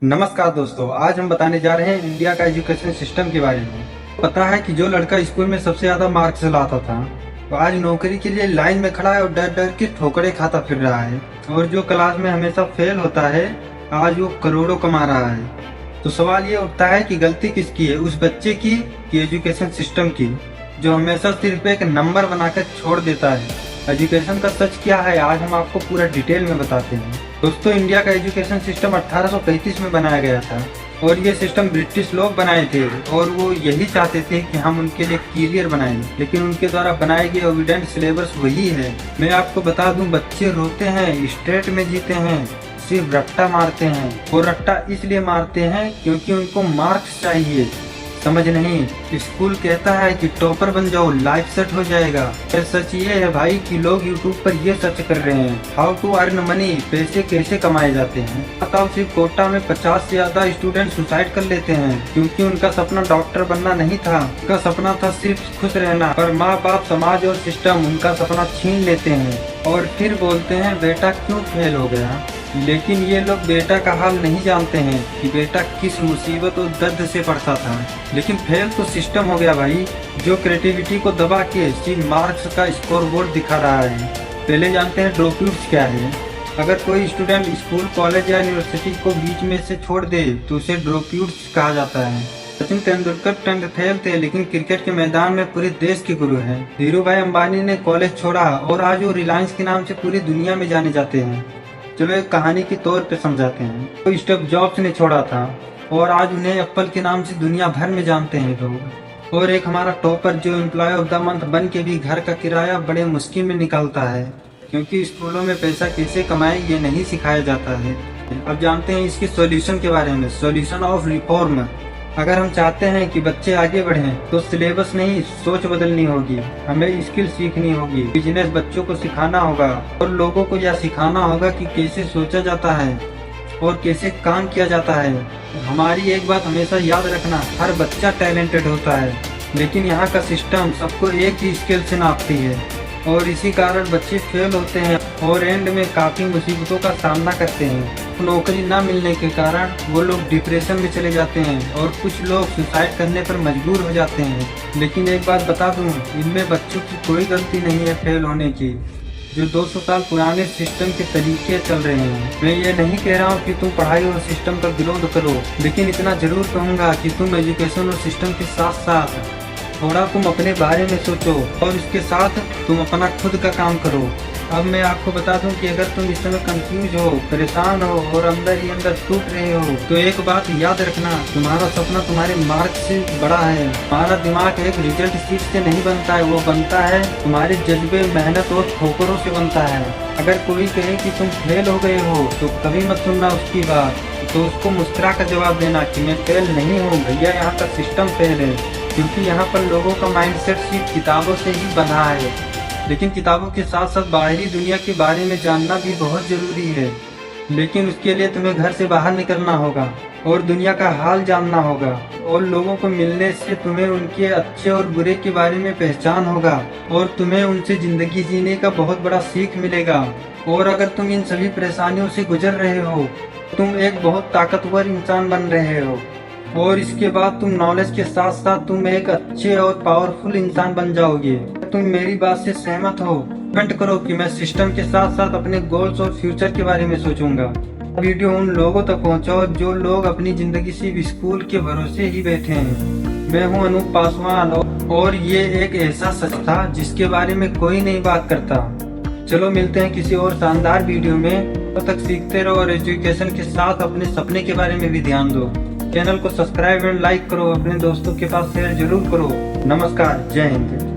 नमस्कार दोस्तों, आज हम बताने जा रहे हैं इंडिया का एजुकेशन सिस्टम के बारे में। पता है कि जो लड़का स्कूल में सबसे ज्यादा मार्क्स लाता था वो आज नौकरी के लिए लाइन में खड़ा है और डर डर के ठोकरें खाता फिर रहा है। और जो क्लास में हमेशा फेल होता है आज वो करोड़ों कमा रहा है। तो सवाल ये उठता है कि गलती किसकी है, उस बच्चे की कि एजुकेशन सिस्टम की, जो हमेशा सिर्फ एक नंबर बनाकर छोड़ देता है। एजुकेशन का सच क्या है आज हम आपको पूरा डिटेल में बताते हैं। दोस्तों, इंडिया का एजुकेशन सिस्टम 1835 में बनाया गया था और ये सिस्टम ब्रिटिश लोग बनाए थे और वो यही चाहते थे कि हम उनके लिए कैरियर बनाएं, लेकिन उनके द्वारा बनाए गए एविडेंट सिलेबस वही है। मैं आपको बता दूं, बच्चे रोते हैं, स्टेट में जीते हैं, सिर्फ रट्टा मारते हैं। और रट्टा इसलिए मारते हैं क्योंकि उनको मार्क्स चाहिए। समझ नहीं, स्कूल कहता है कि टॉपर बन जाओ, लाइफ सेट हो जाएगा। फिर सच ये है भाई कि लोग यूट्यूब पर ये सर्च कर रहे हैं हाउ टू अर्न मनी, पैसे कैसे कमाए जाते हैं। बताओ, सिर्फ कोटा में 50 से ज्यादा स्टूडेंट सुसाइड कर लेते हैं क्योंकि उनका सपना डॉक्टर बनना नहीं था, उनका सपना था सिर्फ खुश रहना। पर माँ बाप, समाज और सिस्टम उनका सपना छीन लेते हैं और फिर बोलते हैं बेटा क्यों फेल हो गया। लेकिन ये लोग बेटा का हाल नहीं जानते हैं कि बेटा किस मुसीबत और दर्द से पड़ता था। लेकिन फेल तो सिस्टम हो गया भाई, जो क्रिएटिविटी को दबा के सिर्फ मार्क्स का स्कोर बोर्ड दिखा रहा है। पहले जानते हैं ड्रॉपआउट्स क्या है। अगर कोई स्टूडेंट स्कूल, कॉलेज या यूनिवर्सिटी को बीच में से छोड़ दे तो उसे ड्रॉपआउट्स कहा जाता है। सचिन तेंदुलकर 10th फेल थे लेकिन क्रिकेट के मैदान में पूरे देश के गुरु हैं। धीरूभाई अंबानी ने कॉलेज छोड़ा और आज वो रिलायंस के नाम से पूरी दुनिया में जाने जाते हैं। चलो एक कहानी के तौर पे समझाते हैं। तो स्टीव जॉब्स ने छोड़ा था और आज उन्हें एप्पल के नाम से दुनिया भर में जानते हैं लोग। और एक हमारा टॉपर जो एम्प्लॉय ऑफ द मंथ बन के भी घर का किराया बड़े मुश्किल में निकालता है क्योंकि स्कूलों में पैसा कैसे कमाए ये नहीं सिखाया जाता है। अब जानते हैं इसके सॉल्यूशन के बारे में। Solution of reform. अगर हम चाहते हैं कि बच्चे आगे बढ़ें तो सिलेबस नहीं, सोच बदलनी होगी। हमें स्किल सीखनी होगी, बिजनेस बच्चों को सिखाना होगा और लोगों को यह सिखाना होगा कि कैसे सोचा जाता है और कैसे काम किया जाता है। हमारी एक बात हमेशा याद रखना, हर बच्चा टैलेंटेड होता है लेकिन यहाँ का सिस्टम सबको एक ही स्केल से नापती है और इसी कारण बच्चे फेल होते हैं और एंड में काफ़ी मुसीबतों का सामना करते हैं। नौकरी न मिलने के कारण वो लोग डिप्रेशन में चले जाते हैं और कुछ लोग सुसाइड करने पर मजबूर हो जाते हैं। लेकिन एक बात बता दूं, इनमें बच्चों की कोई गलती नहीं है फेल होने की। जो 200 साल पुराने सिस्टम के तरीके चल रहे हैं। मैं ये नहीं कह रहा हूँ कि तुम पढ़ाई और सिस्टम का विरोध करो, लेकिन इतना जरूर कहूँगा कि तुम एजुकेशन और सिस्टम के साथ साथ थोड़ा तुम अपने बारे में सोचो और इसके साथ तुम अपना खुद का काम करो। अब मैं आपको बता दूं कि अगर तुम इस समय कंफ्यूज हो, परेशान हो और अंदर ही अंदर टूट रहे हो तो एक बात याद रखना, तुम्हारा सपना तुम्हारे मार्क्स से बड़ा है। तुम्हारा दिमाग एक रिजल्ट शीट से नहीं बनता है, वो बनता है तुम्हारे जज्बे, मेहनत और ठोकरों से बनता है। अगर कोई कहे कि तुम फेल हो गए हो तो कभी मत सुनना उसकी बात, तो उसको मुस्कुरा कर जवाब देना कि मैं फेल नहीं हूँ भैया, यहाँ का सिस्टम फेल है। क्योंकि यहाँ पर लोगों का माइंडसेट सिर्फ किताबों से ही बंधा है। लेकिन किताबों के साथ साथ बाहरी दुनिया के बारे में जानना भी बहुत जरूरी है। लेकिन उसके लिए तुम्हें घर से बाहर निकलना होगा और दुनिया का हाल जानना होगा और लोगों को मिलने से तुम्हें उनके अच्छे और बुरे के बारे में पहचान होगा और तुम्हें उनसे जिंदगी जीने का बहुत बड़ा सीख मिलेगा। और अगर तुम इन सभी परेशानियों से गुजर रहे हो तुम एक बहुत ताकतवर इंसान बन रहे हो और इसके बाद तुम नॉलेज के साथ साथ तुम एक अच्छे और पावरफुल इंसान बन जाओगे। तुम मेरी बात से सहमत हो? कमेंट करो कि मैं सिस्टम के साथ साथ अपने गोल्स और फ्यूचर के बारे में सोचूंगा। वीडियो उन लोगों तक पहुंचाओ जो लोग अपनी जिंदगी सिर्फ स्कूल के भरोसे ही बैठे हैं। मैं हूं अनूप पासवान और ये एक ऐसा सच था जिसके बारे में कोई नहीं बात करता। चलो मिलते हैं किसी और शानदार वीडियो में। तब तक सीखते रहो और एजुकेशन के साथ अपने सपने के बारे में भी ध्यान दो। चैनल को सब्सक्राइब एंड लाइक करो, अपने दोस्तों के पास शेयर जरूर करो। नमस्कार, जय हिंद।